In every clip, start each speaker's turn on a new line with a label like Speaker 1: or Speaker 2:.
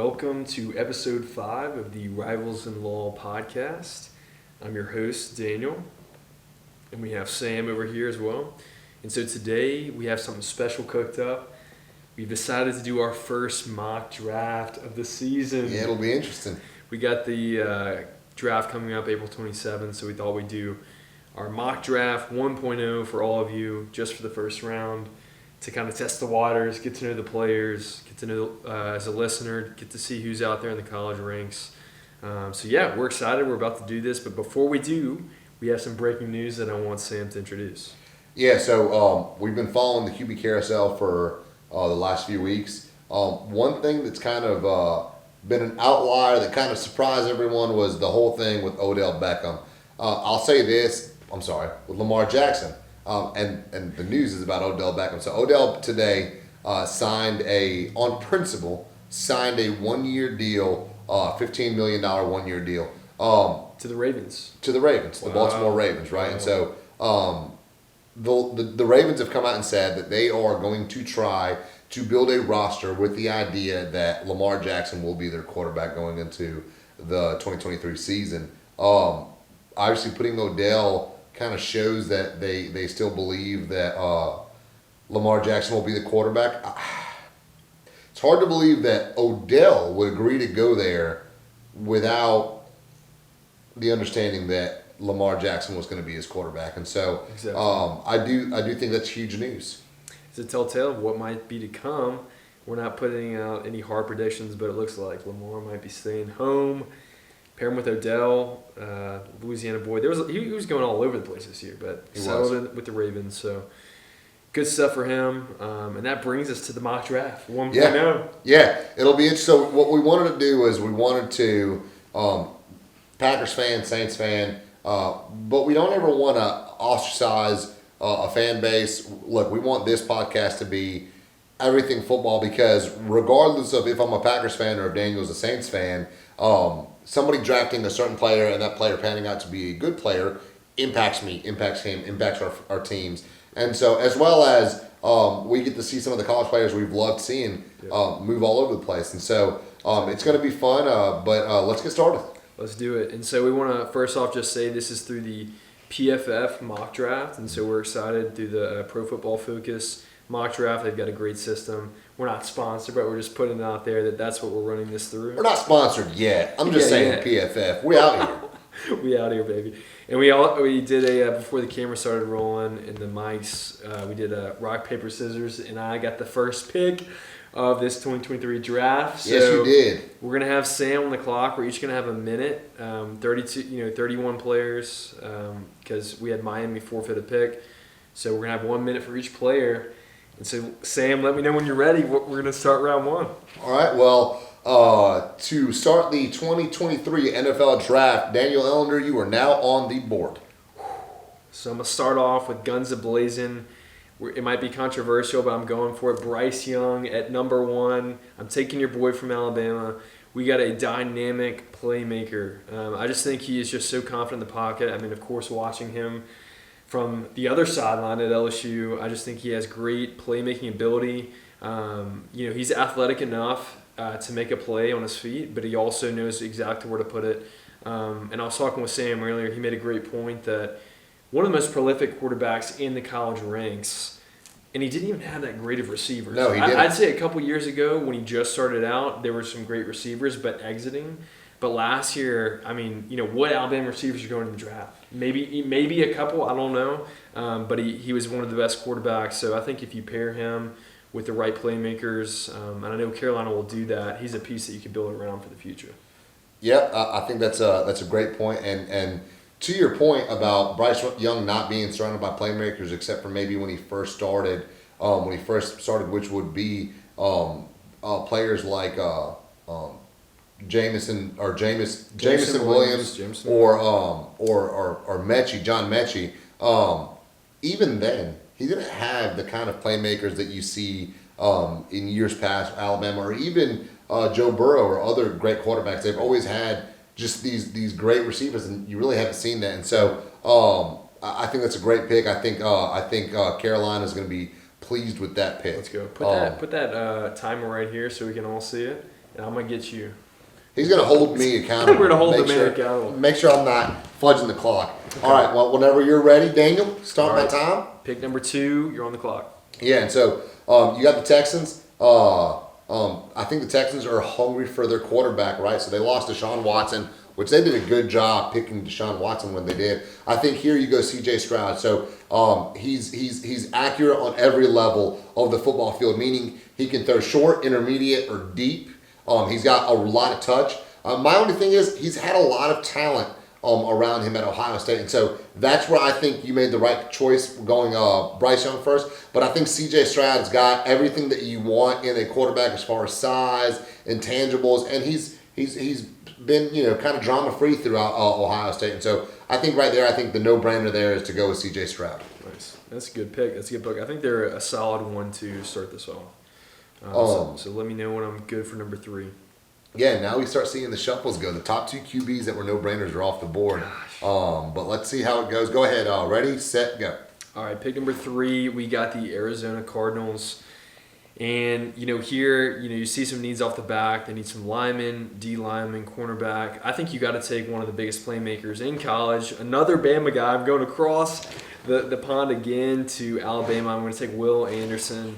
Speaker 1: welcome to episode 5 of the Rivals in Law podcast. I'm your host, Daniel, and we have Sam over here as well. And so today we have something special cooked up. We've decided to do our first mock draft of the season.
Speaker 2: Yeah, it'll be interesting.
Speaker 1: We got the draft coming up April 27th, so we thought we'd do our mock draft 1.0 for all of you, just for the first round, to kind of test the waters, get to know the players, get to know, as a listener, get to see who's out there in the college ranks. So yeah, we're excited. We're about to do this, but before we do, we have some breaking news that I want Sam to introduce.
Speaker 2: Yeah, so we've been following the QB carousel for the last few weeks. One thing that's kind of been an outlier that kind of surprised everyone was the whole thing with Odell Beckham. I'll say this, with Lamar Jackson. And the news is about Odell Beckham. So Odell today signed a 1-year deal, $15 million 1-year deal.
Speaker 1: To the Ravens.
Speaker 2: To the Ravens, the Baltimore Ravens, right? Wow. And so the Ravens have come out and said that they are going to try to build a roster with the idea that Lamar Jackson will be their quarterback going into the 2023 season. Obviously, putting Odell kind of shows that they still believe that Lamar Jackson will be the quarterback. It's hard to believe that Odell would agree to go there without the understanding that Lamar Jackson was going to be his quarterback. And so exactly. I do think that's huge news.
Speaker 1: It's a telltale of what might be to come. We're not putting out any hard predictions, but it looks like Lamar might be staying home. Pair him with Odell, Louisiana boy. He was going all over the place this year, but he settled in with the Ravens. So good stuff for him. And that brings us to the mock draft 1.0.
Speaker 2: Yeah, it'll be interesting. So what we wanted to do is we wanted to Packers fan, Saints fan, but we don't ever want to ostracize a fan base. Look, we want this podcast to be everything football because regardless of if I'm a Packers fan or if Daniel's a Saints fan, somebody drafting a certain player and that player panning out to be a good player impacts me, impacts him, impacts our teams. And so as well as we get to see some of the college players we've loved seeing move all over the place. And so it's going to be fun, but let's get started.
Speaker 1: Let's do it. And so we want to first off just say this is through the PFF mock draft. And so we're excited through the Pro Football Focus mock draft. They've got a great system. We're not sponsored, but we're just putting it out there that's what we're running this through.
Speaker 2: We're not sponsored yet. I'm just saying PFF. We out here.
Speaker 1: We out here, baby. And we did a before the camera started rolling and the mics, we did a rock, paper, scissors, and I got the first pick of this 2023 draft. So
Speaker 2: yes, you did.
Speaker 1: We're gonna have Sam on the clock. We're each gonna have a minute. 31 players, because we had Miami forfeit a pick. So we're gonna have 1 minute for each player. And so, Sam, let me know when you're ready. We're going to start round 1.
Speaker 2: All right. Well, to start the 2023 NFL Draft, Daniel Ellender, you are now on the board.
Speaker 1: So I'm going to start off with guns a-blazing. It might be controversial, but I'm going for it. Bryce Young at number 1. I'm taking your boy from Alabama. We got a dynamic playmaker. I just think he is just so confident in the pocket. I mean, of course, watching him from the other sideline at LSU, I just think he has great playmaking ability. He's athletic enough to make a play on his feet, but he also knows exactly where to put it. And I was talking with Sam earlier. He made a great point that one of the most prolific quarterbacks in the college ranks, and he didn't even have that great of receivers.
Speaker 2: No, he didn't.
Speaker 1: I'd say a couple years ago when he just started out, there were some great receivers, but exiting. But last year, I mean, what Alabama receivers are going in the draft? Maybe a couple, I don't know. But he was one of the best quarterbacks. So I think if you pair him with the right playmakers, and I know Carolina will do that, he's a piece that you can build around for the future.
Speaker 2: Yeah, I think that's a great point. And to your point about Bryce Young not being surrounded by playmakers, except for maybe when he first started, which would be players like Jameson Williams or Mechie, John Mechie. Even then, he didn't have the kind of playmakers that you see in years past, Alabama, or even Joe Burrow or other great quarterbacks. They've always had just these great receivers, and you really haven't seen that. And so I think that's a great pick. I think Carolina is going to be pleased with that pick.
Speaker 1: Let's go. Put that timer right here so we can all see it. and I'm gonna get you.
Speaker 2: He's going to hold me accountable.
Speaker 1: We're gonna hold
Speaker 2: Make
Speaker 1: the man
Speaker 2: sure,
Speaker 1: accountable.
Speaker 2: Make sure I'm not fudging the clock. All right. Well, whenever you're ready, Daniel, start
Speaker 1: All
Speaker 2: my
Speaker 1: right.
Speaker 2: time.
Speaker 1: Pick number 2. You're on the clock.
Speaker 2: Yeah, and so you got the Texans. I think the Texans are hungry for their quarterback, right? So they lost Deshaun Watson, which they did a good job picking Deshaun Watson when they did. I think here you go C.J. Stroud. So he's accurate on every level of the football field, meaning he can throw short, intermediate, or deep. He's got a lot of touch. My only thing is he's had a lot of talent around him at Ohio State. And so that's where I think you made the right choice going Bryce Young first. But I think C.J. Stroud's got everything that you want in a quarterback as far as size, intangibles, and he's been kind of drama free throughout Ohio State. And so I think right there, I think the no-brainer there is to go with C.J. Stroud.
Speaker 1: Nice. That's a good pick. That's a good pick. I think they're a solid one to start this off. So let me know when I'm good for number 3.
Speaker 2: Yeah, now we start seeing the shuffles go. The top 2 QBs that were no-brainers are off the board. But let's see how it goes. Go ahead. Ready, set, go.
Speaker 1: All right, pick number 3. We got the Arizona Cardinals. And, here, you see some needs off the back. They need some linemen, D linemen, cornerback. I think you got to take one of the biggest playmakers in college. Another Bama guy. I'm going across the pond again to Alabama. I'm going to take Will Anderson.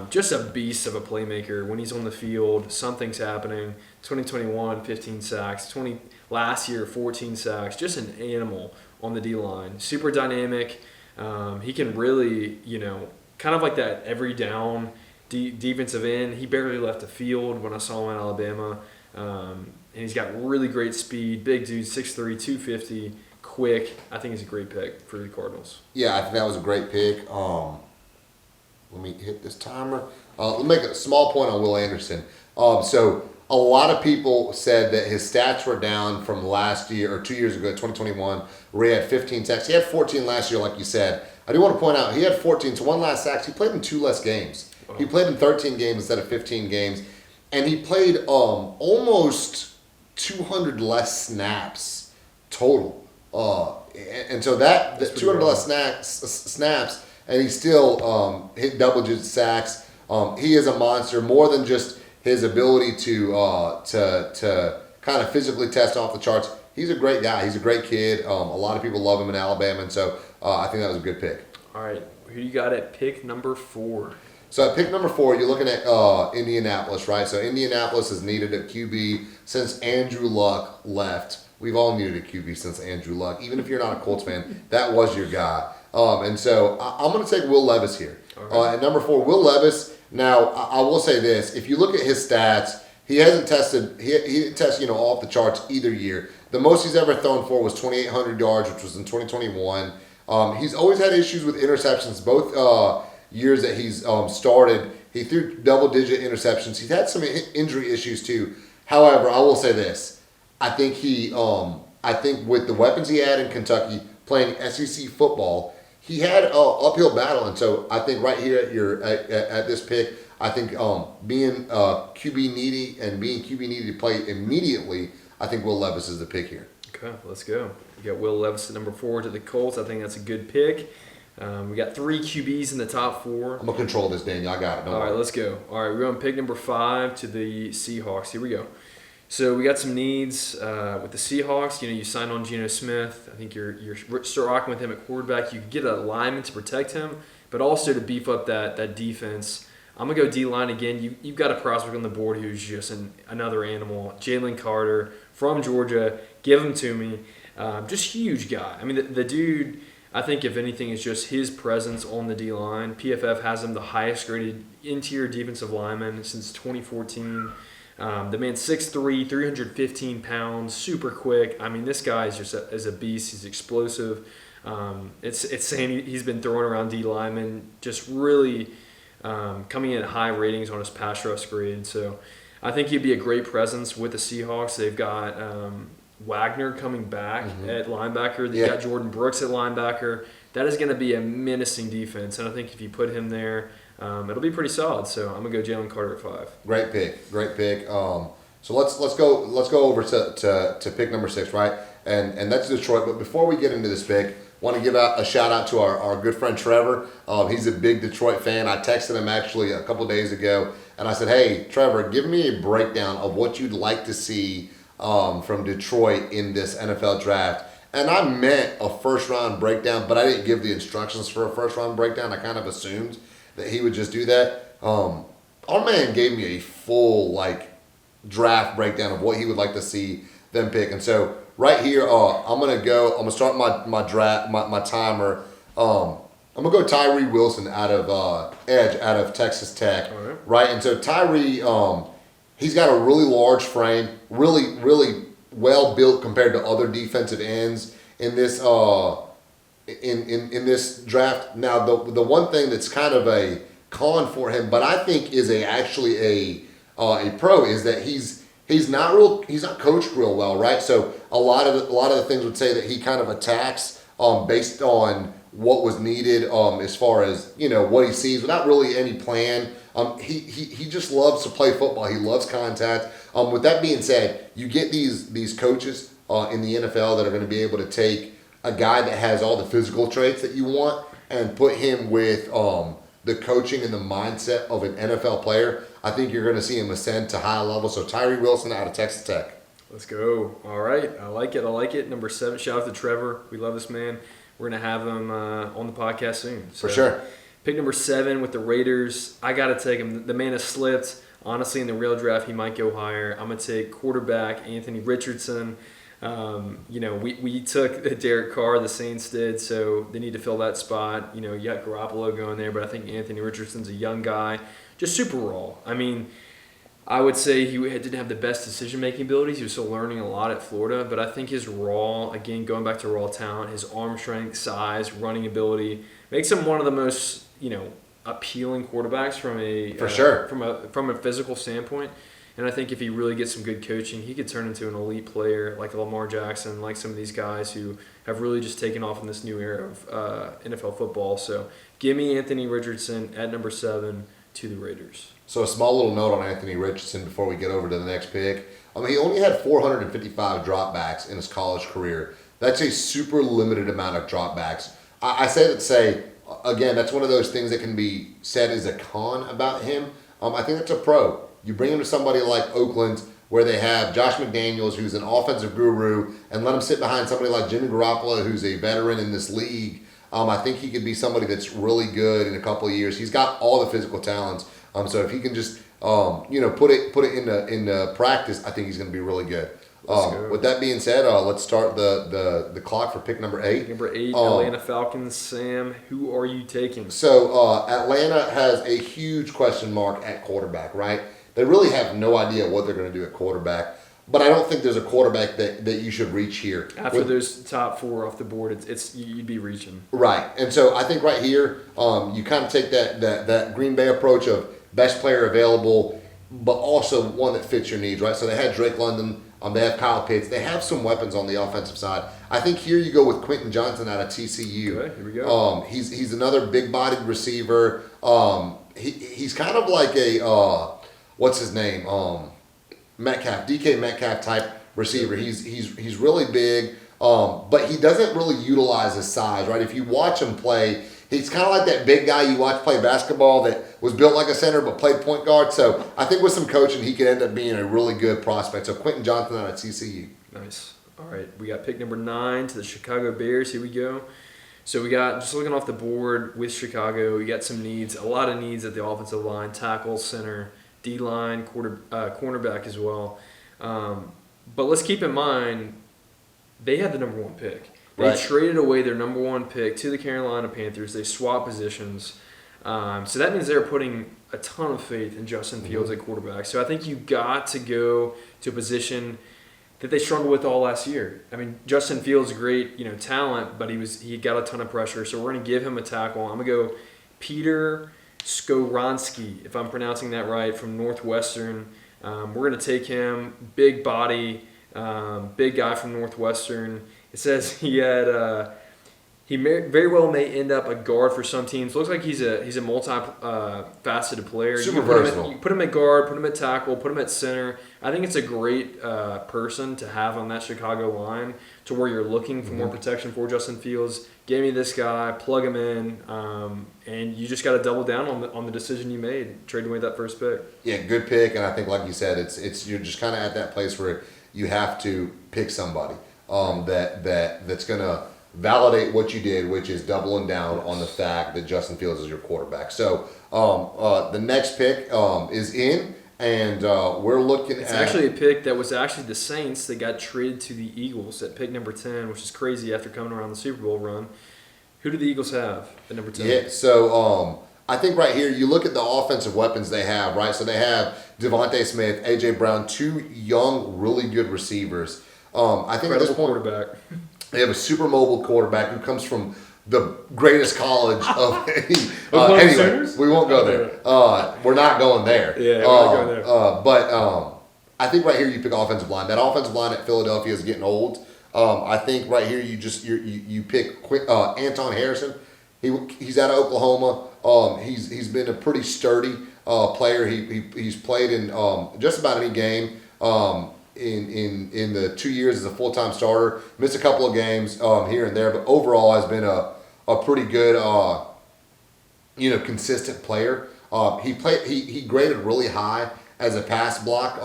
Speaker 1: Just a beast of a playmaker. When he's on the field, something's happening. 2021, 15 sacks. Last year, 14 sacks. Just an animal on the D-line. Super dynamic. He can really, kind of like that every down defensive end. He barely left the field when I saw him in Alabama. And he's got really great speed. Big dude, 6'3", 250, quick. I think he's a great pick for the Cardinals.
Speaker 2: Yeah, I think that was a great pick. Let me hit this timer. Let me make a small point on Will Anderson. So a lot of people said that his stats were down from last year or 2 years ago, 2021, where he had 15 sacks. He had 14 last year, like you said. I do want to point out he had 14, so one last sacks. He played in 2 less games. Wow. He played in 13 games instead of 15 games, and he played almost 200 less snaps total. And so that 200 less snaps. And he still hit double-digit sacks. He is a monster, more than just his ability to kind of physically test off the charts. He's a great guy. He's a great kid. A lot of people love him in Alabama, and so I think that was a good pick.
Speaker 1: All right, who you got at pick number 4?
Speaker 2: So at pick number 4, you're looking at Indianapolis, right? So Indianapolis has needed a QB since Andrew Luck left. We've all needed a QB since Andrew Luck. Even if you're not a Colts fan, that was your guy. And so I'm going to take Will Levis here. Right. At number 4, Will Levis. Now, I will say this. If you look at his stats, he hasn't tested, he didn't test, off the charts either year. The most he's ever thrown for was 2,800 yards, which was in 2021. He's always had issues with interceptions. Both years that he's started, he threw double-digit interceptions. He's had some injury issues too. However, I will say this. I think with the weapons he had in Kentucky, playing SEC football, he had an uphill battle, and so I think right here at this pick, I think being QB needy and being QB needy to play immediately, I think Will Levis is the pick here.
Speaker 1: Okay, let's go. We got Will Levis at number 4 to the Colts. I think that's a good pick. We got 3 QBs in the top 4.
Speaker 2: I'm gonna control this, Daniel. I got it.
Speaker 1: All right, let's go. All right, we're on pick number 5 to the Seahawks. Here we go. So we got some needs with the Seahawks. You signed on Geno Smith. I think you're still rocking with him at quarterback. You could get a lineman to protect him, but also to beef up that defense. I'm going to go D-line again. You've got a prospect on the board who's just another animal. Jalen Carter from Georgia. Give him to me. Just huge guy. I mean, the dude, I think if anything, is just his presence on the D-line. PFF has him the highest graded interior defensive lineman since 2014. The man's 6'3", 315 pounds, super quick. I mean, this guy is just a beast. He's explosive. It's saying he's been throwing around D linemen, just really coming in at high ratings on his pass rush grade. So I think he'd be a great presence with the Seahawks. They've got Wagner coming back at linebacker. They've got Jordan Brooks at linebacker. That is going to be a menacing defense, and I think if you put him there, it'll be pretty solid. So I'm gonna go Jalen Carter at 5.
Speaker 2: Great pick. So let's go over to pick number 6, right? And that's Detroit. But before we get into this pick, Want to give out a shout out to our good friend Trevor. He's a big Detroit fan. I texted him actually a couple days ago, and I said, "Hey, Trevor, give me a breakdown of what you'd like to see from Detroit in this NFL draft." And I meant a first round breakdown, but I didn't give the instructions for a first round breakdown. I kind of assumed that he would just do that. Our man gave me a full draft breakdown of what he would like to see them pick. And so right here, I'm gonna start my draft, my timer. I'm gonna go Tyree Wilson out of edge out of Texas Tech.
Speaker 1: All right.
Speaker 2: Right. And so Tyree, he's got a really large frame, really well built compared to other defensive ends in this in this draft. Now the one thing that's kind of a con for him, but I think is actually a pro, is that he's not coached real well, right? So a lot of the things would say that he kind of attacks based on what was needed as far as what he sees without really any plan. He just loves to play football. He loves contact. With that being said, you get these coaches in the NFL that are going to be able to take a guy that has all the physical traits that you want and put him with the coaching and the mindset of an NFL player. I think you're going to see him ascend to high levels. So Tyree Wilson out of Texas Tech.
Speaker 1: Let's go. All right. I like it. Number 7. Shout out to Trevor. We love this man. We're going to have him on the podcast soon. So,
Speaker 2: for sure.
Speaker 1: Pick number 7 with the Raiders. I got to take him. The man has slipped. Honestly, in the real draft, he might go higher. I'm going to take quarterback Anthony Richardson. We took Derek Carr, the Saints did, so they need to fill that spot. You got Garoppolo going there, but I think Anthony Richardson's a young guy, just super raw. I mean, I would say he didn't have the best decision-making abilities. He was still learning a lot at Florida, but I think his raw, again, going back to raw talent, his arm strength, size, running ability, makes him one of the most, appealing quarterbacks from a
Speaker 2: for sure
Speaker 1: from a physical standpoint. And I think if he really gets some good coaching, he could turn into an elite player like Lamar Jackson, like some of these guys who have really just taken off in this new era of NFL football. So give me Anthony Richardson at number 7 to the Raiders.
Speaker 2: So a small little note on Anthony Richardson before we get over to the next pick. He only had 455 dropbacks in his college career. That's a super limited amount of dropbacks. I say that to say, again, that's one of those things that can be said as a con about him. I think that's a pro. You bring him to somebody like Oakland where they have Josh McDaniels, who's an offensive guru, and let him sit behind somebody like Jimmy Garoppolo, who's a veteran in this league. I think he could be somebody that's really good in a couple of years. He's got all the physical talents. So if he can just put it into practice, I think he's going to be really good. With that being said, let's start the clock for pick number 8.
Speaker 1: Number 8, Atlanta Falcons. Sam, who are you taking?
Speaker 2: So Atlanta has a huge question mark at quarterback, right? They really have no idea what they're going to do at quarterback. But I don't think there's a quarterback that you should reach here.
Speaker 1: After those top 4 off the board, it's you'd be reaching.
Speaker 2: Right. And so I think right here, you kind of take that Green Bay approach of best player available, but also one that fits your needs, right? So they had Drake London. They have Kyle Pitts. They have some weapons on the offensive side. I think here you go with Quentin Johnson out of TCU.
Speaker 1: Okay, here we go.
Speaker 2: He's another big-bodied receiver. He's kind of like a what's his name? Metcalf, DK Metcalf type receiver. He's really big, but he doesn't really utilize his size, right? If you watch him play, he's kind of like that big guy you watch play basketball that was built like a center but played point guard. So I think with some coaching, he could end up being a really good prospect. So Quentin Johnson out of TCU.
Speaker 1: Nice. All right, we got pick number 9 to the Chicago Bears. Here we go. So we got, just looking off the board with Chicago, we got some needs, a lot of needs at the offensive line, tackle, center, D-line, cornerback as well. But let's keep in mind, they had the number 1 pick. They traded away their number 1 pick to the Carolina Panthers. They swapped positions. So that means they're putting a ton of faith in Justin Fields at quarterback. So I think you got to go to a position that they struggled with all last year. I mean, Justin Fields, great, talent, but he got a ton of pressure. So we're going to give him a tackle. I'm going to go Peter Skoronski, if I'm pronouncing that right, from Northwestern. We're going to take him, big body, big guy from Northwestern. It says he He very well may end up a guard for some teams. Looks like he's a faceted player.
Speaker 2: Super versatile.
Speaker 1: You put him at guard, put him at tackle, put him at center. I think it's a great person to have on that Chicago line to where you're looking for more protection for Justin Fields. Give me this guy, plug him in, and you just got to double down on the decision you made, trading away that first pick.
Speaker 2: Yeah, good pick, and I think, like you said, it's you're just kind of at that place where you have to pick somebody that's gonna validate what you did, which is doubling down on the fact that Justin Fields is your quarterback. So the next pick is in, and we're looking
Speaker 1: It's
Speaker 2: at
Speaker 1: actually a pick that was actually the Saints that got traded to the Eagles at pick number 10, which is crazy after coming around the Super Bowl run. Who do the Eagles have at number 10?
Speaker 2: Yeah, so I think right here you look at the offensive weapons they have, right? So they have Devontae Smith, A.J. Brown, two young, really good receivers. I think
Speaker 1: Incredible
Speaker 2: at this point
Speaker 1: quarterback.
Speaker 2: they have a super mobile quarterback who comes from the greatest college of any.
Speaker 1: Oklahoma
Speaker 2: Anyway,
Speaker 1: Sooners?
Speaker 2: we won't go there. We're not going there.
Speaker 1: Yeah, we're not going there.
Speaker 2: But I think right here you pick offensive line. That offensive line at Philadelphia is getting old. I think right here you pick Anton Harrison. He's out of Oklahoma. He's been a pretty sturdy player. He's played in just about any game. In the 2 years as a full-time starter, missed a couple of games here and there, but overall has been a pretty good consistent player. He graded really high as a pass block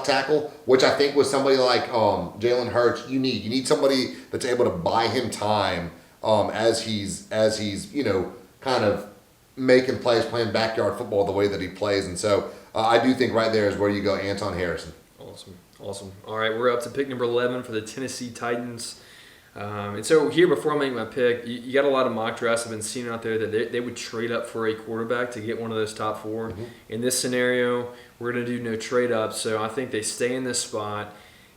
Speaker 2: tackle, which I think was somebody like Jalen Hurts. You need somebody that's able to buy him time as he's kind of making plays, playing backyard football the way that he plays, and so I do think right there is where you go, Anton Harrison.
Speaker 1: Awesome. All right, we're up to pick number 11 for the Tennessee Titans. And so here, before I make my pick, you got a lot of mock drafts I've been seeing out there that they would trade up for a quarterback to get one of those top four. Mm-hmm. In this scenario, we're going to do no trade up, so I think they stay in this spot.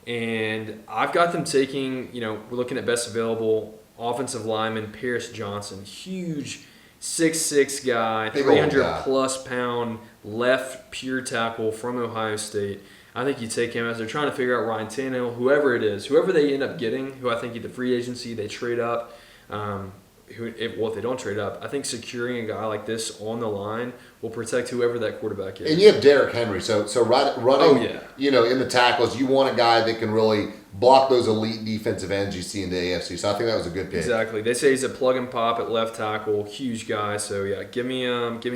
Speaker 1: And I've got them taking, we're looking at best available offensive lineman, Paris Johnson. Huge 6'6" guy, 300-plus pound left pure tackle from Ohio State. I think you take him as they're trying to figure out Ryan Tannehill, whoever it is, whoever they end up getting, who I think the free agency, they trade up. If they don't trade up, I think securing a guy like this on the line will protect whoever that quarterback is.
Speaker 2: And you have Derrick Henry, so running, in the tackles, you want a guy that can really block those elite defensive ends you see in the AFC. So I think that was a good pick.
Speaker 1: Exactly. They say he's a plug and pop at left tackle, huge guy. So yeah, give me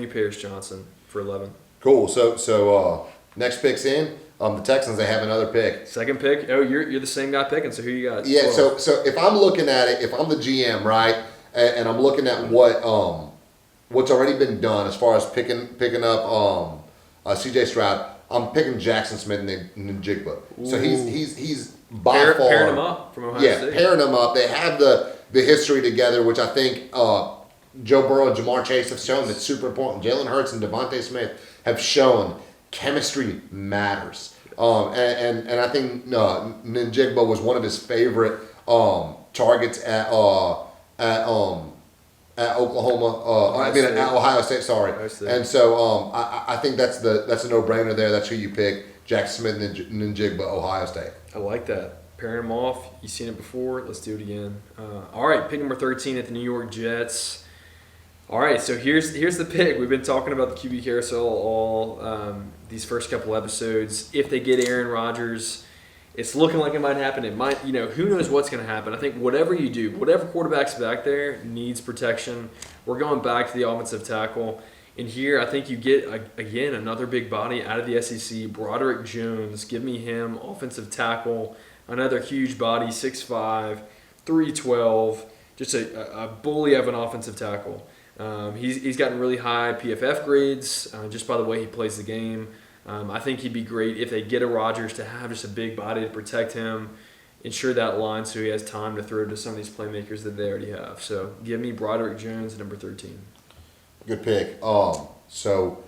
Speaker 1: Paris Johnson for 11.
Speaker 2: Cool. So next pick's in. The Texans, they have another pick.
Speaker 1: Second pick. Oh, you're the same guy picking. So who you got?
Speaker 2: Yeah. So if I'm looking at it, if I'm the GM, right, and I'm looking at what's already been done as far as picking up C.J. Stroud, I'm picking Jackson Smith and Njigba. So he's by far
Speaker 1: pairing him up from Ohio State.
Speaker 2: Yeah, pairing him up. They have the history together, which I think Joe Burrow and Jamar Chase have shown that's super important. Jalen Hurts and Devontae Smith have shown chemistry matters. And I think Njigba was one of his favorite targets at Oklahoma. At Ohio State. Sorry.
Speaker 1: Ohio State.
Speaker 2: And so I think that's a no-brainer there. That's who you pick. Jackson Smith and Njigba, Ohio State.
Speaker 1: I like that. Pairing them off. You've seen it before. Let's do it again. All right, pick number 13 at the New York Jets. All right, so here's the pick. We've been talking about the QB carousel all these first couple episodes. If they get Aaron Rodgers, it's looking like it might happen. It might, who knows what's going to happen. I think whatever you do, whatever quarterback's back there needs protection. We're going back to the offensive tackle. And here, I think you get, again, another big body out of the SEC, Broderick Jones. Give me him, offensive tackle, another huge body, 6'5", 312, just a bully of an offensive tackle. He's gotten really high PFF grades just by the way he plays the game. I think he'd be great if they get a Rodgers to have just a big body to protect him, ensure that line so he has time to throw to some of these playmakers that they already have. So give me Broderick Jones at number 13.
Speaker 2: Good pick. So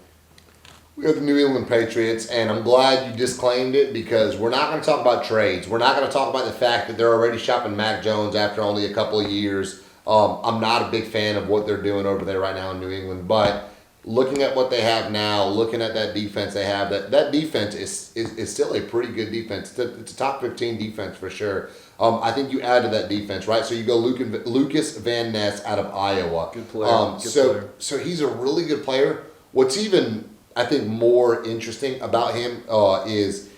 Speaker 2: we have the New England Patriots, and I'm glad you disclaimed it because we're not going to talk about trades. We're not going to talk about the fact that they're already shopping Mac Jones after only a couple of years. I'm not a big fan of what they're doing over there right now in New England, but looking at what they have now, looking at that defense they have, that defense is still a pretty good defense. It's a top 15 defense for sure. I think you add to that defense, right? So you go Lucas Van Ness out of Iowa.
Speaker 1: Good player.
Speaker 2: So he's a really good player. What's even, I think, more interesting about him is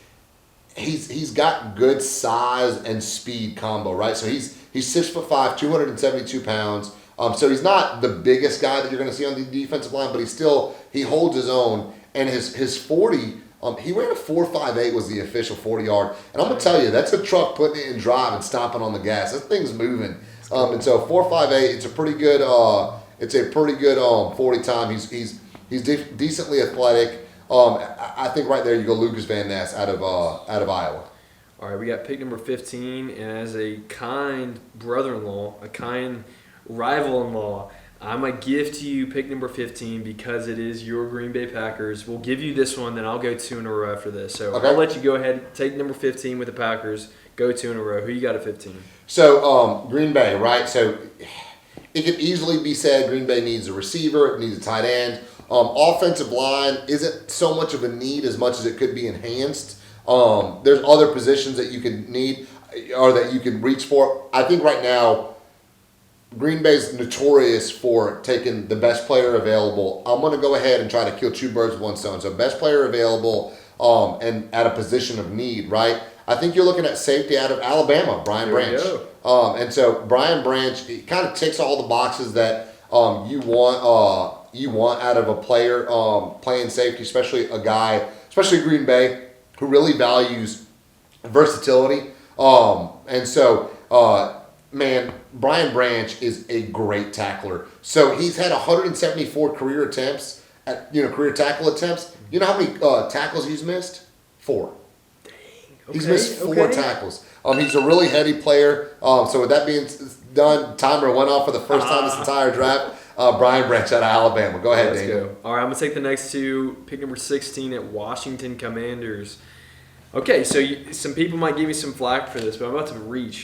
Speaker 2: he's got good size and speed combo, right? So he's 6'5", 272 pounds. So he's not the biggest guy that you're going to see on the defensive line, but he holds his own. And his 40, he ran a 4.58 was the official 40-yard. And I'm going to tell you, that's a truck putting it in drive and stomping on the gas. That thing's moving. And so 4.58, it's a pretty good 40 time. He's decently athletic. I think right there you go Lucas Van Ness out of Iowa.
Speaker 1: All right, we got pick number 15, and as a kind brother-in-law, a kind rival-in-law, I'm going to gift you pick number 15 because it is your Green Bay Packers. We'll give you this one, then I'll go 2 in a row after this. So
Speaker 2: okay.
Speaker 1: I'll let you go ahead, take number 15 with the Packers, go 2 in a row. Who you got at 15?
Speaker 2: So Green Bay, right? So it could easily be said Green Bay needs a receiver, it needs a tight end. Offensive line isn't so much of a need as much as it could be enhanced. There's other positions that you can need or that you can reach for. I think right now, Green Bay's notorious for taking the best player available. I'm going to go ahead and try to kill 2 birds with 1 stone. So best player available and at a position of need, right? I think you're looking at safety out of Alabama, Brian Branch. And so Brian Branch, he kind of ticks all the boxes that you want out of a player playing safety, especially Green Bay, who really values versatility. Man, Brian Branch is a great tackler. So he's had 174 career tackle attempps. You know how many tackles he's missed? 4.
Speaker 1: Dang.
Speaker 2: He's missed 4 tackles. He's a really heady player. So with that being done, timer went off for the first time this entire draft. Brian Branch out of Alabama. Go ahead, Daniel.
Speaker 1: Go. All right, I'm going to take the next 2. Pick number 16 at Washington Commanders. Okay, so some people might give me some flack for this, but I'm about to reach.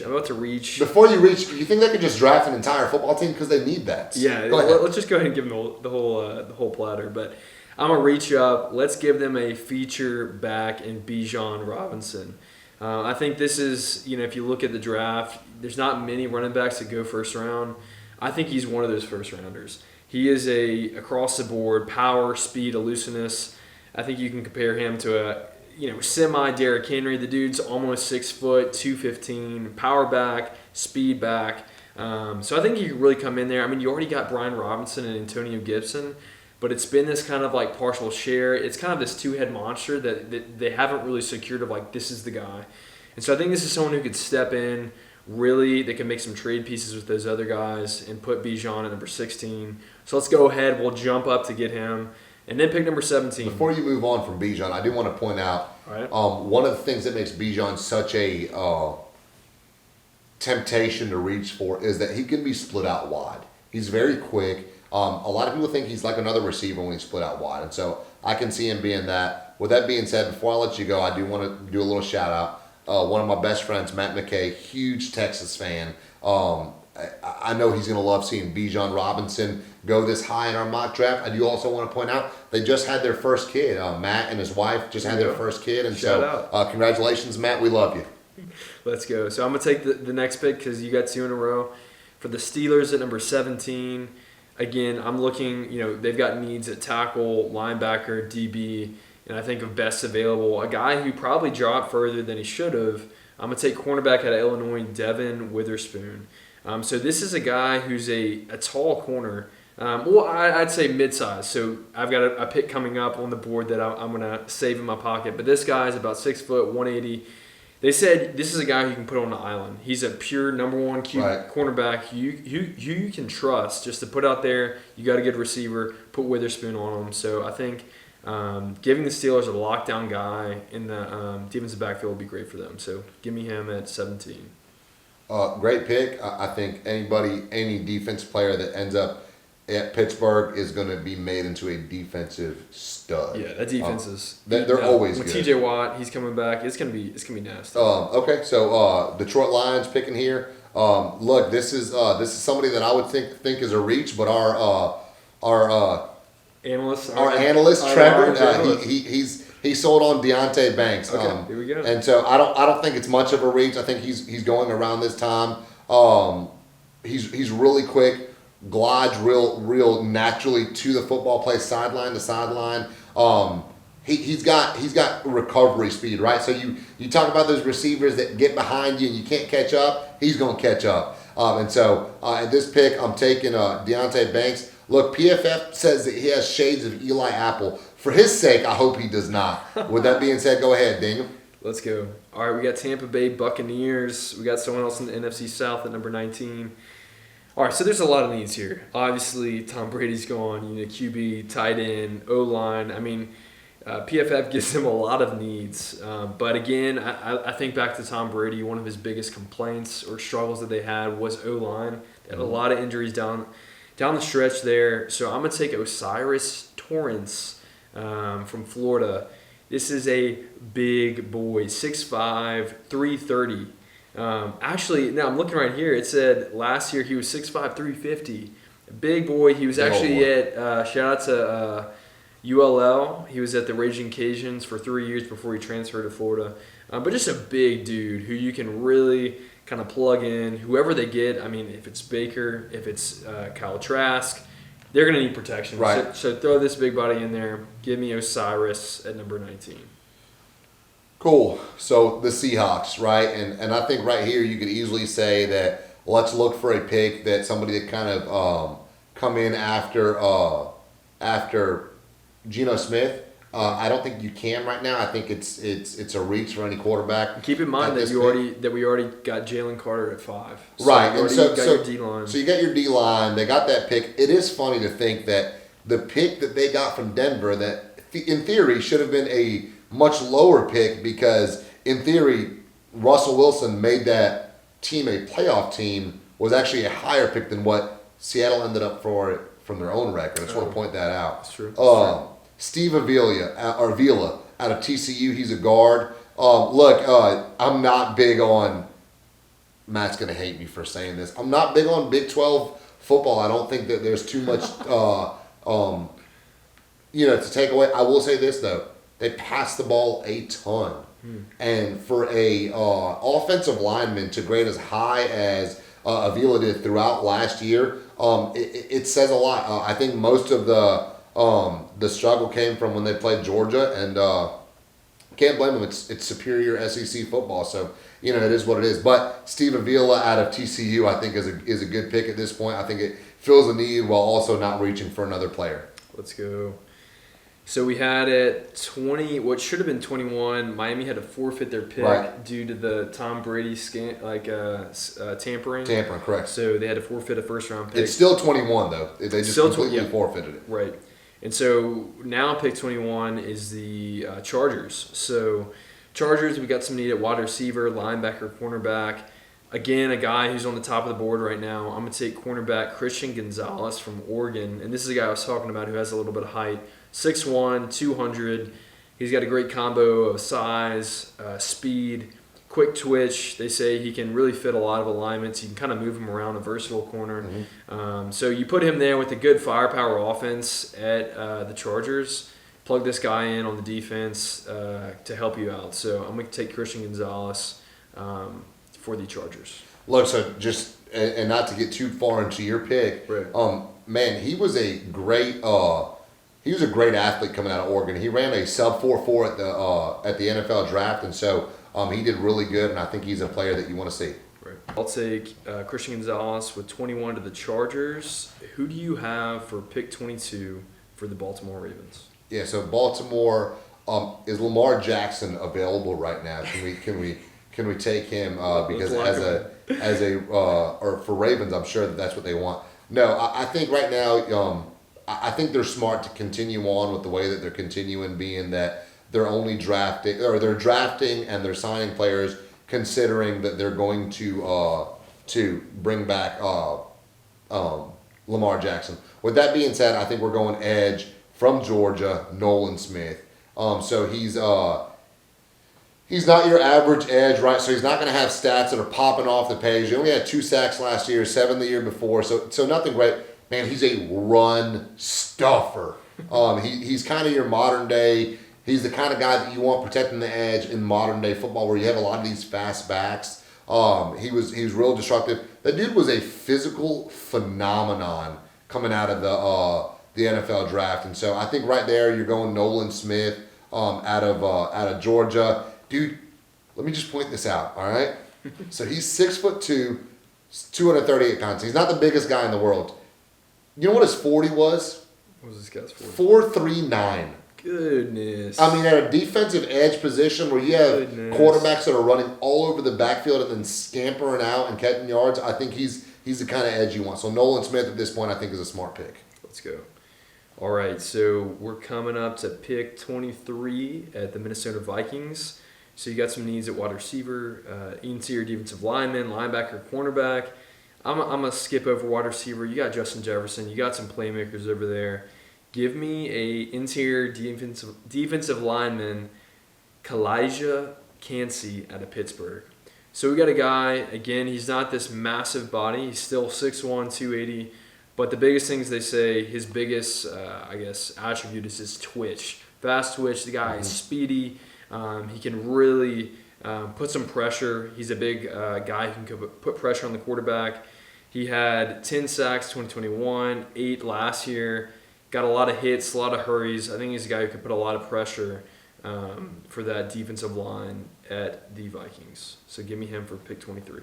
Speaker 2: Before you reach, you think they could just draft an entire football team because they need that?
Speaker 1: Yeah, let's just go ahead and give them the whole platter. But I'm going to reach up. Let's give them a feature back in Bijan Robinson. I think this is, if you look at the draft, there's not many running backs that go first round. I think he's one of those first rounders. He is across the board power, speed, elusiveness. I think you can compare him to a semi Derrick Henry. The dude's almost 6 foot, 215, power back, speed back. So I think he could really come in there. I mean, you already got Brian Robinson and Antonio Gibson, but it's been this kind of like partial share. It's kind of this 2-head monster that they haven't really secured of like, this is the guy. And so I think this is someone who could step in, really, they can make some trade pieces with those other guys and put Bijan at number 16. So let's go ahead. We'll jump up to get him. And then pick number 17.
Speaker 2: Before you move on from Bijan, I do want to point out one of the things that makes Bijan such a temptation to reach for is that he can be split out wide. He's very quick. A lot of people think he's like another receiver when he's split out wide. And so I can see him being that. With that being said, before I let you go, I do want to do a little shout out. One of my best friends, Matt McKay, huge Texas fan. I know he's going to love seeing Bijan Robinson go this high in our mock draft. I do also want to point out they just had their first kid. Matt and his wife just had their first kid. And
Speaker 1: Shout out.
Speaker 2: Congratulations, Matt. We love you.
Speaker 1: Let's go. So I'm going to take the next pick because you got 2 in a row. For the Steelers at number 17, again, I'm looking, they've got needs at tackle, linebacker, DB, and I think of best available, a guy who probably dropped further than he should have. I'm going to take cornerback out of Illinois, Devin Witherspoon. So this is a guy who's a tall corner. I'd say mid-size. So I've got a pick coming up on the board that I'm going to save in my pocket. But this guy is about 6 foot, 180. They said this is a guy who can put on the island. He's a pure number 1 cornerback you can trust just to put out there. You got a good receiver, put Witherspoon on him. So I think giving the Steelers a lockdown guy in the defensive backfield would be great for them. So give me him at 17.
Speaker 2: Great pick. I think any defensive player that ends up at Pittsburgh is going to be made into a defensive stud.
Speaker 1: Yeah, that defense is.
Speaker 2: They're always
Speaker 1: with
Speaker 2: good.
Speaker 1: T.J. Watt, he's coming back. It's gonna be nasty.
Speaker 2: Okay, so Detroit Lions picking here. Look, this is somebody that I would think is a reach, but our
Speaker 1: Analyst.
Speaker 2: Our analyst,
Speaker 1: our
Speaker 2: Trevor,
Speaker 1: large analyst.
Speaker 2: he sold on Deontay Banks.
Speaker 1: Okay, here we go.
Speaker 2: And so I don't think it's much of a reach. I think he's going around this time. He's really quick, glides real naturally to the football, plays sideline to sideline. He's got recovery speed, right? So you talk about those receivers that get behind you and you can't catch up. He's going to catch up. And so at this pick, I'm taking Deontay Banks. Look, PFF says that he has shades of Eli Apple. For his sake, I hope he does not. With that being said, go ahead, Daniel.
Speaker 1: Let's go. All right, we got Tampa Bay Buccaneers. We got someone else in the NFC South at number 19. All right, so there's a lot of needs here. Obviously, Tom Brady's gone. You need a QB, tight end, O-line. I mean, PFF gives him a lot of needs. But again, I think back to Tom Brady, one of his biggest complaints or struggles that they had was O-line. They had a lot of injuries down the stretch there. So I'm going to take Osiris Torrance from Florida. This is a big boy, 6'5", 330. Actually, now I'm looking right here. It said last year he was 6'5", 350. A big boy. He was actually at, shout out to ULL. He was at the Raging Cajuns for 3 years before he transferred to Florida. But just a big dude who you can really kind of plug in. Whoever they get, I mean, if it's Baker, if it's Kyle Trask, they're going to need protection.
Speaker 2: Right.
Speaker 1: So throw this big body in there. Give me Osiris at number 19.
Speaker 2: Cool. So the Seahawks, right? And I think right here you could easily say that let's look for a pick that somebody that kind of come in after Geno Smith. I don't think you can right now. I think it's a reach for any quarterback.
Speaker 1: Keep in mind that we already got Jalen Carter at 5. So
Speaker 2: right,
Speaker 1: you
Speaker 2: and
Speaker 1: got your D-line.
Speaker 2: So you got your D-line. They got that pick. It is funny to think that the pick that they got from Denver, that in theory should have been a much lower pick because in theory Russell Wilson made that team a playoff team, was actually a higher pick than what Seattle ended up for from their own record. I just want to point that out.
Speaker 1: That's true.
Speaker 2: Steve Avila out of TCU. He's a guard. Look, I'm not big on. Matt's gonna hate me for saying this. I'm not big on Big 12 football. I don't think that there's too much, to take away. I will say this though: they pass the ball a ton, and for a offensive lineman to grade as high as Avila did throughout last year, it says a lot. I think most of the struggle came from when they played Georgia, and can't blame them. It's superior SEC football, so it is what it is. But Steve Avila out of TCU, I think, is a good pick at this point. I think it fills a need while also not reaching for another player.
Speaker 1: Let's go. So we had at 20, what should have been 21. Miami had to forfeit their pick due to the Tom Brady tampering.
Speaker 2: Tampering, correct.
Speaker 1: So they had to forfeit a first-round pick.
Speaker 2: It's still 21 though. They just
Speaker 1: still
Speaker 2: completely forfeited it.
Speaker 1: Right. And so now pick 21 is the Chargers. So Chargers, we got some need at wide receiver, linebacker, cornerback. Again, a guy who's on the top of the board right now. I'm going to take cornerback Christian Gonzalez from Oregon. And this is a guy I was talking about who has a little bit of height. 6'1", 200. He's got a great combo of size, speed, quick twitch. They say he can really fit a lot of alignments. You can kind of move him around, a versatile corner.
Speaker 2: Mm-hmm.
Speaker 1: So you put him there with a good firepower offense at the Chargers. Plug this guy in on the defense to help you out. So I'm going to take Christian Gonzalez for the Chargers.
Speaker 2: Look, so just and not to get too far into your pick,
Speaker 1: right.
Speaker 2: Man, he was a great athlete coming out of Oregon. He ran a sub 4.4 at the NFL draft, and so he did really good. And I think he's a player that you want to see.
Speaker 1: Right. I'll take Christian Gonzalez with 21 to the Chargers. Who do you have for pick 22 for the Baltimore Ravens?
Speaker 2: Yeah, so Baltimore, is Lamar Jackson available right now? Can we take him because or for Ravens, I'm sure that's what they want. No, I think right now, I think they're smart to continue on with the way that they're continuing, being that they're only drafting and they're signing players considering that they're going to bring back Lamar Jackson. With that being said, I think we're going edge from Georgia, Nolan Smith. So he's not your average edge, right? So he's not going to have stats that are popping off the page. He only had 2 sacks last year, 7 the year before, so nothing great. Man, he's a run stuffer. He's kind of your modern day. He's the kind of guy that you want protecting the edge in modern day football, where you have a lot of these fast backs. He was real disruptive. That dude was a physical phenomenon coming out of the NFL draft, and so I think right there you're going Nolan Smith out of Georgia, dude. Let me just point this out. All right, so he's 6'2", 238 pounds. He's not the biggest guy in the world. You know what his 40 was?
Speaker 1: What was this guy's
Speaker 2: 4.39.
Speaker 1: Goodness.
Speaker 2: I mean, at a defensive edge position where you have
Speaker 1: Goodness.
Speaker 2: quarterbacks that are running all over the backfield and then scampering out and catching yards, I think he's the kind of edge you want. So Nolan Smith at this point, I think, is a smart pick.
Speaker 1: Let's go. All right, so we're coming up to pick 23 at the Minnesota Vikings. So you got some needs at wide receiver, interior defensive lineman, linebacker, cornerback. I'm going to skip over wide receiver. You got Justin Jefferson. You got some playmakers over there. Give me a interior defensive lineman, Kalijah Cansey out of Pittsburgh. So we got a guy, again, he's not this massive body. He's still 6'1", 280. But the biggest things they say, his biggest, attribute is his twitch. Fast twitch. The guy is speedy. He can really put some pressure. He's a big guy who can put pressure on the quarterback. He had 10 sacks 2021, 8 last year. Got a lot of hits, a lot of hurries. I think he's a guy who could put a lot of pressure for that defensive line at the Vikings. So give me him for pick 23.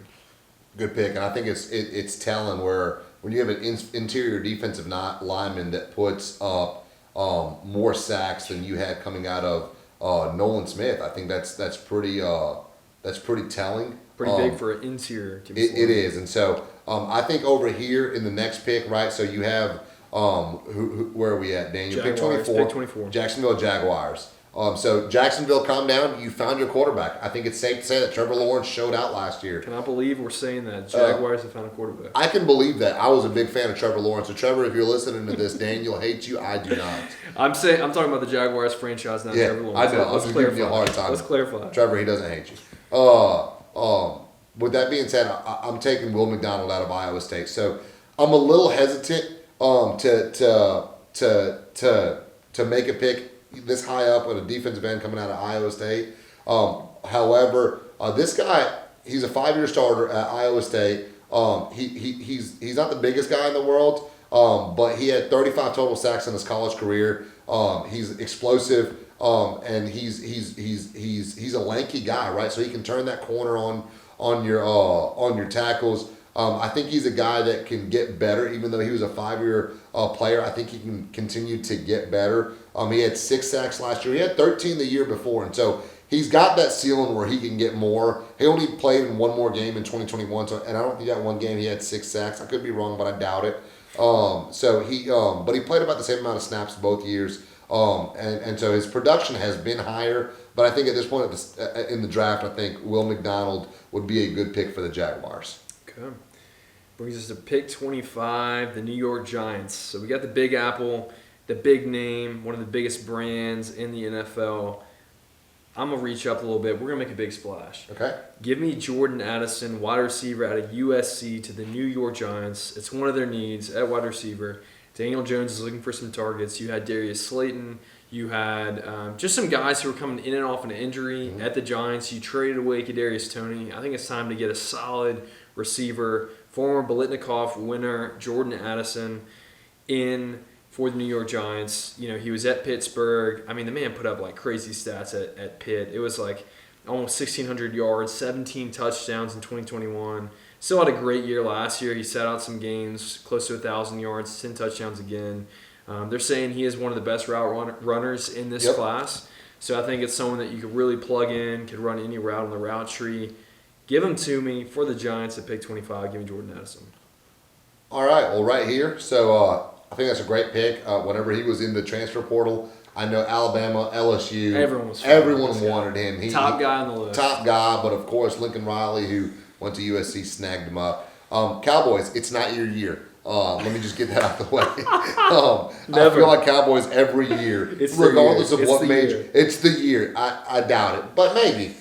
Speaker 2: Good pick, and I think it's telling where when you have an interior defensive lineman that puts up more sacks than you had coming out of Nolan Smith. I think that's pretty telling.
Speaker 1: Pretty big for an interior.
Speaker 2: It is, and so I think over here in the next pick, right? So you have where are we at, Daniel?
Speaker 1: Jaguars,
Speaker 2: pick
Speaker 1: 24.
Speaker 2: Jacksonville Jaguars. So Jacksonville, calm down. You found your quarterback. I think it's safe to say that Trevor Lawrence showed out last year.
Speaker 1: Can I believe we're saying that Jaguars have found a quarterback?
Speaker 2: I can believe that. I was a big fan of Trevor Lawrence. So Trevor, if you're listening to this, Daniel hates you. I do not.
Speaker 1: I'm talking about the Jaguars franchise, not Trevor Lawrence.
Speaker 2: I know.
Speaker 1: Let's
Speaker 2: I'm
Speaker 1: clarify.
Speaker 2: giving you a hard time.
Speaker 1: Let's clarify.
Speaker 2: Trevor, he doesn't hate you. With that being said, I'm taking Will McDonald out of Iowa State. So I'm a little hesitant to make a pick this high up with a defensive end coming out of Iowa State. However, this guy, he's a 5-year starter at Iowa State. He's not the biggest guy in the world, but he had 35 total sacks in his college career. He's explosive, and he's a lanky guy, right? So he can turn that corner on your tackles. I think he's a guy that can get better, even though he was a 5-year player. I think he can continue to get better. He had 6 sacks last year. He had 13 the year before, and so he's got that ceiling where he can get more. He only played in one more game in 2021, and I don't think that one game he had 6 sacks. I could be wrong, but I doubt it. But he played about the same amount of snaps both years, and so his production has been higher. But I think at this point in the draft, I think Will McDonald would be a good pick for the Jaguars.
Speaker 1: Okay. Brings us to pick 25, the New York Giants. So we got the Big Apple, the big name, one of the biggest brands in the NFL. I'm going to reach up a little bit. We're going to make a big splash.
Speaker 2: Okay.
Speaker 1: Give me Jordan Addison, wide receiver out of USC to the New York Giants. It's one of their needs at wide receiver. Daniel Jones is looking for some targets. You had Darius Slayton. You had just some guys who were coming in and off an injury at the Giants. You traded away Kadarius Toney. I think it's time to get a solid receiver. Former Biletnikoff winner Jordan Addison in for the New York Giants. You know, he was at Pittsburgh. I mean, the man put up like crazy stats at Pitt. It was like almost 1,600 yards, 17 touchdowns in 2021. Still had a great year last year. He sat out some games, close to 1,000 yards, 10 touchdowns again. They're saying he is one of the best route runners in this class. So I think it's someone that you could really plug in, could run any route on the route tree. Give him to me for the Giants at pick 25. Give me Jordan Addison.
Speaker 2: All right. Well, right here. So I think that's a great pick. Whenever he was in the transfer portal, I know Alabama, LSU, everyone wanted him.
Speaker 1: Top guy on the list.
Speaker 2: Top guy, but of course Lincoln Riley, who went to USC, snagged him up. Cowboys, it's not your year. Let me just get that out the way. I feel like Cowboys every year, regardless of what major. It's the year. I doubt it, but maybe.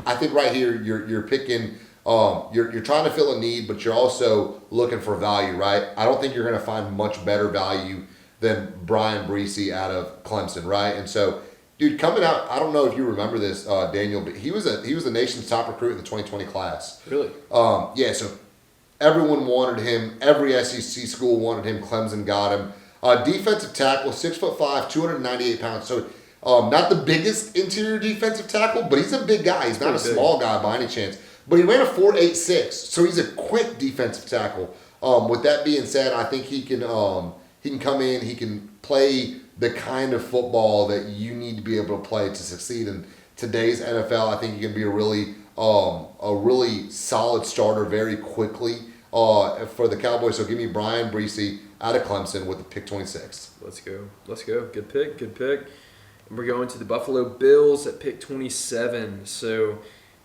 Speaker 2: I think right here you're picking. You're trying to fill a need, but you're also looking for value, right? I don't think you're going to find much better value than Brian Breesy out of Clemson, right? And so, dude, coming out, I don't know if you remember this, Daniel, but he was the nation's top recruit in the 2020 class.
Speaker 1: Really?
Speaker 2: Yeah, so everyone wanted him. Every SEC school wanted him. Clemson got him. Defensive tackle, 6'5", 298 pounds. So not the biggest interior defensive tackle, but he's a big guy. He's not a small guy by any chance. But he ran a 4.86, so he's a quick defensive tackle. With that being said, I think he can come in. He can play the kind of football that you need to be able to play to succeed in today's NFL. I think he can be a really solid starter very quickly for the Cowboys. So give me Brian Breesy out of Clemson with the pick 26.
Speaker 1: Let's go. Good pick. And we're going to the Buffalo Bills at pick 27. So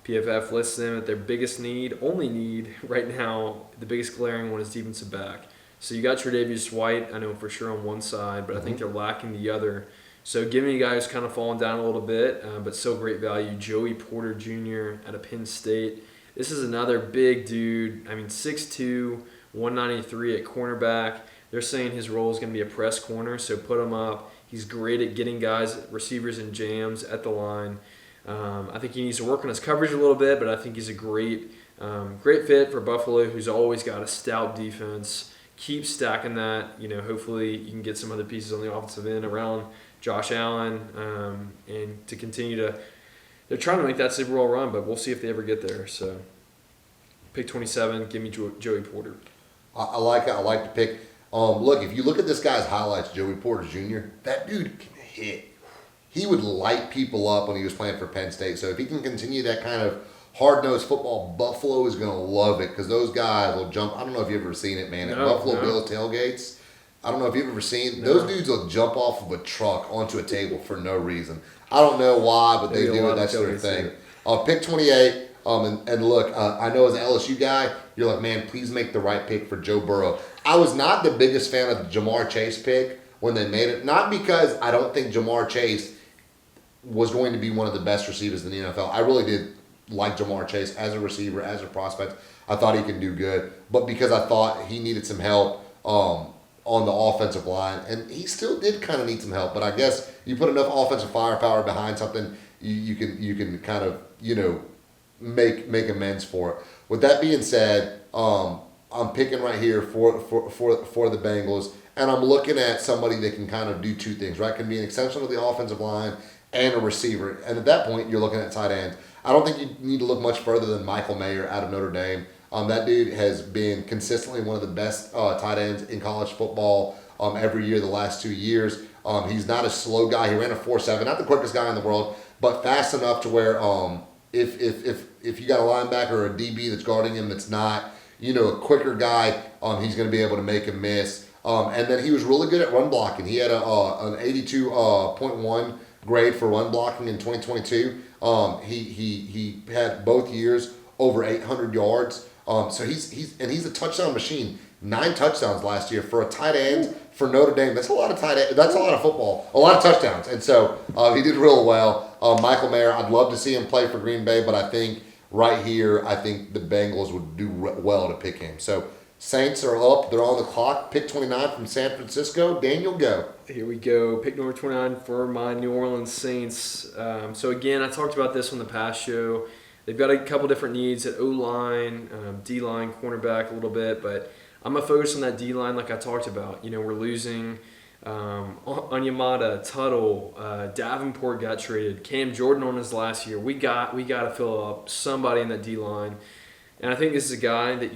Speaker 1: PFF lists them at their biggest only need right now. The biggest glaring one is defensive back. So you got Tre'Davious White, I know for sure on one side, but I think they're lacking the other. So give me a guy who's kind of fallen down a little bit, but still great value. Joey Porter Jr. out of Penn State. This is another big dude. I mean, 6'2", 193 at cornerback. They're saying his role is going to be a press corner, so put him up. He's great at getting receivers in jams at the line. I think he needs to work on his coverage a little bit, but I think he's a great fit for Buffalo, who's always got a stout defense. Keep stacking that. Hopefully you can get some other pieces on the offensive end around Josh Allen, and to continue to. They're trying to make that Super Bowl run, but we'll see if they ever get there. So, pick 27. Give me Joey Porter.
Speaker 2: I like it. I like the pick. Look, if you look at this guy's highlights, Joey Porter Jr., that dude can hit. He would light people up when he was playing for Penn State. So if he can continue that kind of hard-nosed football, Buffalo is going to love it because those guys will jump. I don't know if you've ever seen it, man. At Buffalo Bills tailgates, I don't know if you've ever seen those dudes will jump off of a truck onto a table for no reason. I don't know why, but they do it. That's their thing. Pick 28. And look, I know as an LSU guy, you're like, man, please make the right pick for Joe Burrow. I was not the biggest fan of the Jamar Chase pick when they made it. Not because I don't think Jamar Chase was going to be one of the best receivers in the NFL. I really did like Jamar Chase as a receiver, as a prospect. I thought he could do good. But because I thought he needed some help on the offensive line, and he still did kind of need some help. But I guess you put enough offensive firepower behind something, you can kind of, make amends for it. With that being said, I'm picking right here for the Bengals, and I'm looking at somebody that can kind of do two things, right? Can be an extension of the offensive line and a receiver. And at that point, you're looking at tight end. I don't think you need to look much further than Michael Mayer out of Notre Dame. That dude has been consistently one of the best tight ends in college football every year the last 2 years. He's not a slow guy. He ran a 4.7, not the quickest guy in the world, but fast enough to where if you got a linebacker or a DB that's guarding him that's not, a quicker guy, he's going to be able to make him miss. And then he was really good at run blocking. He had an 82.1 grade for run blocking in 2022. He had both years over 800 yards. So he's a touchdown machine. 9 touchdowns last year for a tight end for Notre Dame. That's a lot of tight end. That's a lot of football. A lot of touchdowns. And so he did real well. Michael Mayer, I'd love to see him play for Green Bay, but I think right here, I think the Bengals would do well to pick him. So Saints are up. They're on the clock. Pick 29 from San Francisco. Daniel, go.
Speaker 1: Here we go. Pick number 29 for my New Orleans Saints. So again, I talked about this on the past show. They've got a couple different needs at O-line, D-line, cornerback a little bit, but I'm going to focus on that D-line like I talked about. We're losing Onyemata, Tuttle, Davenport got traded, Cam Jordan on his last year. We got to fill up somebody in that D-line. And I think this is a guy that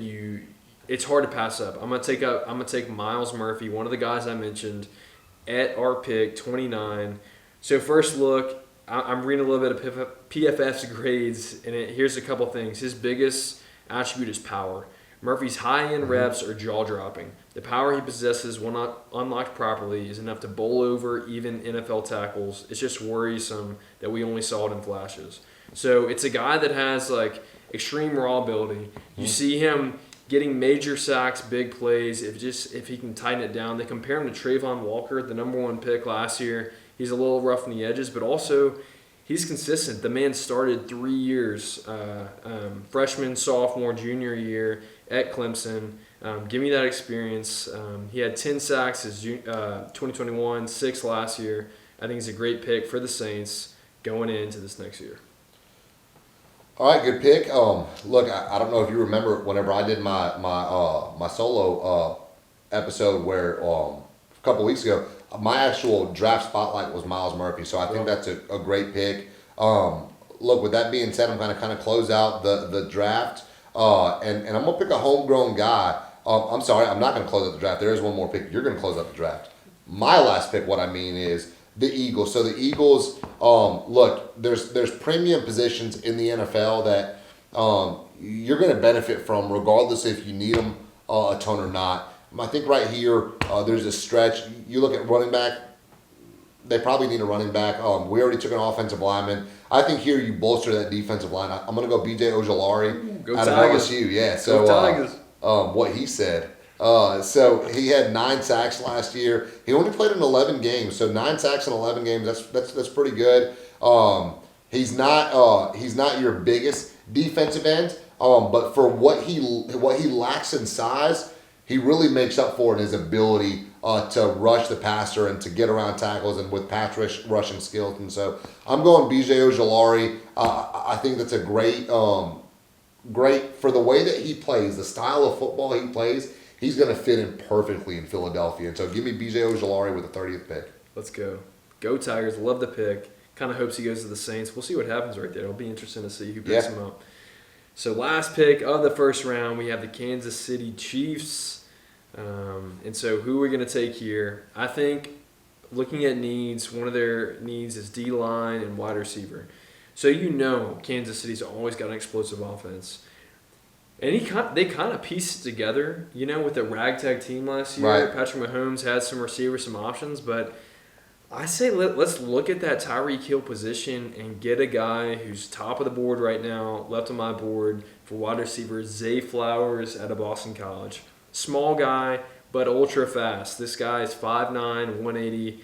Speaker 1: it's hard to pass up. I'm gonna take Myles Murphy, one of the guys I mentioned, at our pick 29. So first look, I'm reading a little bit of PFF's grades, and here's a couple things. His biggest attribute is power. Murphy's high-end reps are jaw-dropping. The power he possesses, when not unlocked properly, is enough to bowl over even NFL tackles. It's just worrisome that we only saw it in flashes. So it's a guy that has extreme raw ability. You see him getting major sacks, big plays. If he can tighten it down, they compare him to Trayvon Walker, the number 1 pick last year. He's a little rough on the edges, but also he's consistent. The man started 3 years, freshman, sophomore, junior year at Clemson. Give me that experience. He had 10 sacks as 2021, 6 last year. I think he's a great pick for the Saints going into this next year.
Speaker 2: All right, good pick. Look, I don't know if you remember whenever I did my solo episode where a couple weeks ago, my actual draft spotlight was Miles Murphy. So I think that's a great pick. Look, with that being said, I'm going to kind of close out the draft, and I'm going to pick a homegrown guy. I'm sorry, I'm not going to close out the draft. There is one more pick. You're going to close out the draft. My last pick, what I mean is the Eagles. So the Eagles, look, there's premium positions in the NFL that you're going to benefit from regardless if you need them a ton or not. I think right here, there's a stretch. You look at running back, they probably need a running back. We already took an offensive lineman. I think here you bolster that defensive line. I'm going to go B.J. Ojolari out of LSU. Yeah, so what he said. So he had 9 sacks last year. He only played in 11 games, so 9 sacks in 11 games. That's pretty good. He's not your biggest defensive end, but for what he lacks in size, he really makes up for it in his ability to rush the passer and to get around tackles and with pass rushing skills. And so I'm going B.J. Ojolari. I think that's a great for the way that he plays, the style of football he plays. He's going to fit in perfectly in Philadelphia. And so give me B.J. Ojolari with the 30th pick.
Speaker 1: Let's go. Go Tigers. Love the pick. Kind of hopes he goes to the Saints. We'll see what happens right there. It'll be interesting to see who picks him up. So last pick of the first round, we have the Kansas City Chiefs. And so who are we going to take here? I think looking at needs, one of their needs is D-line and wide receiver. So Kansas City's always got an explosive offense. And they kind of pieced it together, with the ragtag team last year.
Speaker 2: Right.
Speaker 1: Patrick Mahomes had some receivers, some options, but I say let's look at that Tyreek Hill position and get a guy who's top of the board right now, left on my board for wide receiver, Zay Flowers out of Boston College. Small guy, but ultra fast. This guy is 5'9", 180,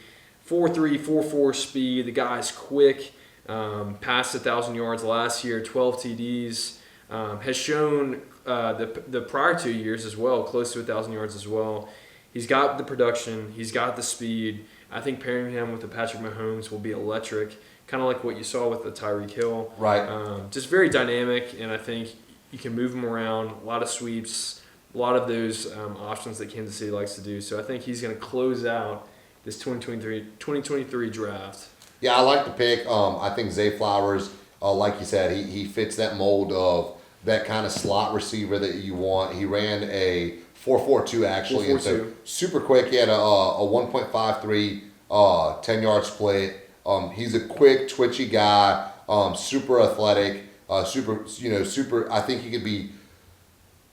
Speaker 1: 4'3", 4'4" speed. The guy's quick, passed 1,000 yards last year, 12 TDs. Has shown the prior 2 years as well, close to 1,000 yards as well. He's got the production. He's got the speed. I think pairing him with the Patrick Mahomes will be electric, kind of like what you saw with the Tyreek Hill.
Speaker 2: Right.
Speaker 1: Just very dynamic, and I think you can move him around, a lot of sweeps, a lot of those options that Kansas City likes to do. So I think he's going to close out this 2023 draft.
Speaker 2: Yeah, I like the pick. I think Zay Flowers, like you said, he fits that mold of that kind of slot receiver that you want. He ran a 4.42 actually,
Speaker 1: 4.42.
Speaker 2: And so super quick. He had a 1.53 10-yard split. He's a quick, twitchy guy. Super athletic. Super. I think he could be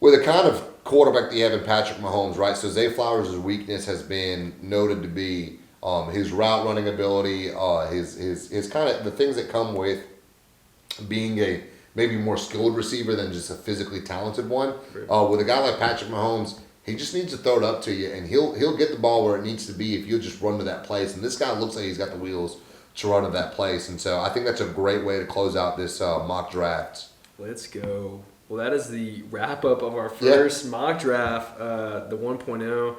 Speaker 2: with a kind of quarterback that you have in Patrick Mahomes, right? So Zay Flowers' weakness has been noted to be his route running ability, his kind of the things that come with being a maybe more skilled receiver than just a physically talented one. With a guy like Patrick Mahomes, he just needs to throw it up to you, and he'll get the ball where it needs to be if you'll just run to that place. And this guy looks like he's got the wheels to run to that place. And so I think that's a great way to close out this mock draft.
Speaker 1: Let's go. Well, that is the wrap-up of our first mock draft, the 1.0.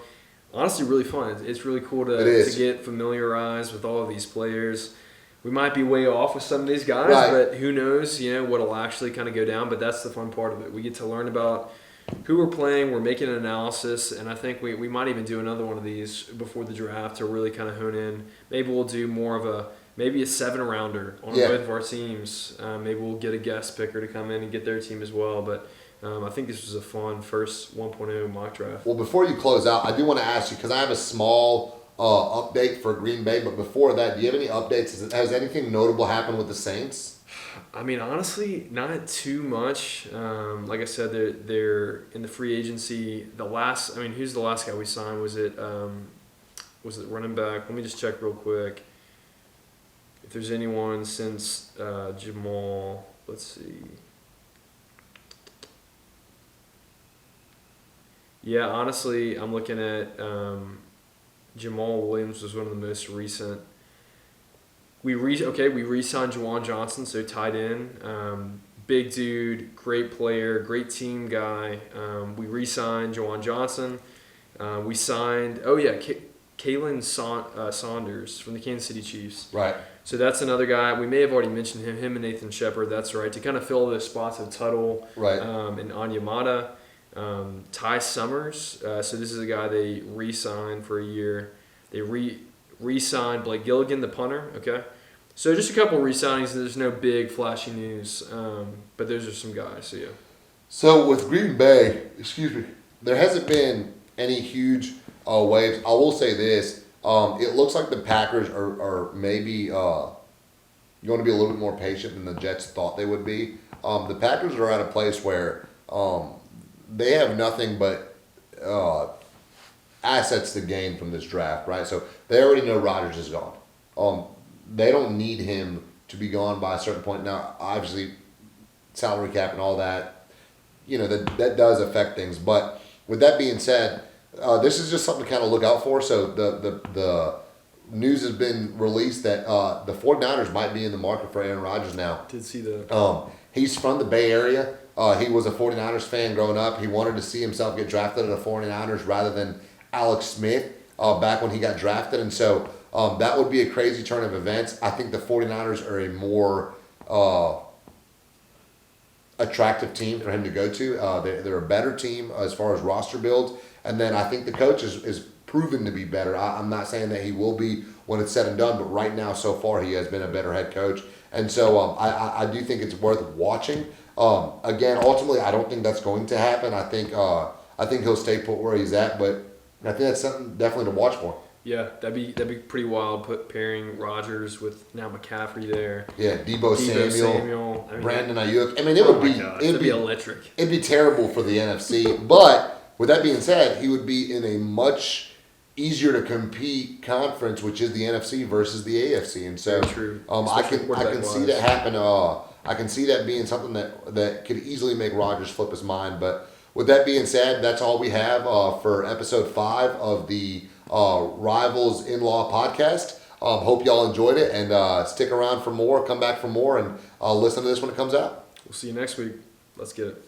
Speaker 1: Honestly, really fun. It's really cool to get familiarized with all of these players. We might be way off with some of these guys, but who knows, what'll actually kind of go down. But that's the fun part of it. We get to learn about who we're playing. We're making an analysis, and I think we might even do another one of these before the draft to really kind of hone in. Maybe we'll do more of a 7-rounder on both of our teams. Maybe we'll get a guest picker to come in and get their team as well. But I think this was a fun first 1.0 mock draft.
Speaker 2: Well, before you close out, I do want to ask you, because I have a small update for Green Bay, but before that, do you have any updates? Has anything notable happened with the Saints?
Speaker 1: I mean, honestly, not too much. Like I said, they're in the free agency. Who's the last guy we signed? Was it running back? Let me just check real quick. If there's anyone since Jamal, let's see. Yeah, honestly, I'm looking at Jamal Williams was one of the most recent. We re-signed Juwan Johnson, so tight end. big dude, great player, great team guy. We re-signed Jawan Johnson. We signed, Kalen Saunders from the Kansas City Chiefs.
Speaker 2: Right.
Speaker 1: So that's another guy. We may have already mentioned him and Nathan Shepard. That's right, to kind of fill those spots of Tuttle
Speaker 2: Right.
Speaker 1: and Onyemata. Ty Summers. So this is a guy they re-signed for a year. They re-signed Blake Gilligan, the punter. Okay. So just a couple re-signings. There's no big flashy news, but those are some guys. So yeah.
Speaker 2: So with Green Bay, there hasn't been any huge waves. I will say this: it looks like the Packers are maybe going to be a little bit more patient than the Jets thought they would be. The Packers are at a place where they have nothing but assets to gain from this draft, right? So they already know Rodgers is gone. They don't need him to be gone by a certain point. Now, obviously, salary cap and all that, that does affect things. But with that being said, this is just something to kind of look out for. So the news has been released that the 49ers might be in the market for Aaron Rodgers now.
Speaker 1: Did see that.
Speaker 2: He's from the Bay Area. He was a 49ers fan growing up. He wanted to see himself get drafted at the 49ers rather than Alex Smith back when he got drafted. And so that would be a crazy turn of events. I think the 49ers are a more attractive team for him to go to. They're a better team as far as roster builds. And then I think the coach is proven to be better. I'm not saying that he will be when it's said and done, but right now, so far, he has been a better head coach. And so I do think it's worth watching. Again, ultimately, I don't think that's going to happen. I think he'll stay put where he's at, but I think that's something definitely to watch for.
Speaker 1: Yeah, that'd be pretty wild. Pairing Rodgers with now McCaffrey there.
Speaker 2: Yeah, Debo Samuel.
Speaker 1: I mean,
Speaker 2: Brandon Ayuk. I mean, it'd be
Speaker 1: electric.
Speaker 2: It'd be terrible for the NFC. But with that being said, he would be in a much easier to compete conference, which is the NFC versus the AFC. And so,
Speaker 1: very true.
Speaker 2: I can see that happen. I can see that being something that could easily make Rodgers flip his mind. But with that being said, that's all we have for episode 5 of the Rivals In-Law podcast. Hope y'all enjoyed it, and stick around for more. Come back for more, and listen to this when it comes out.
Speaker 1: We'll see you next week. Let's get it.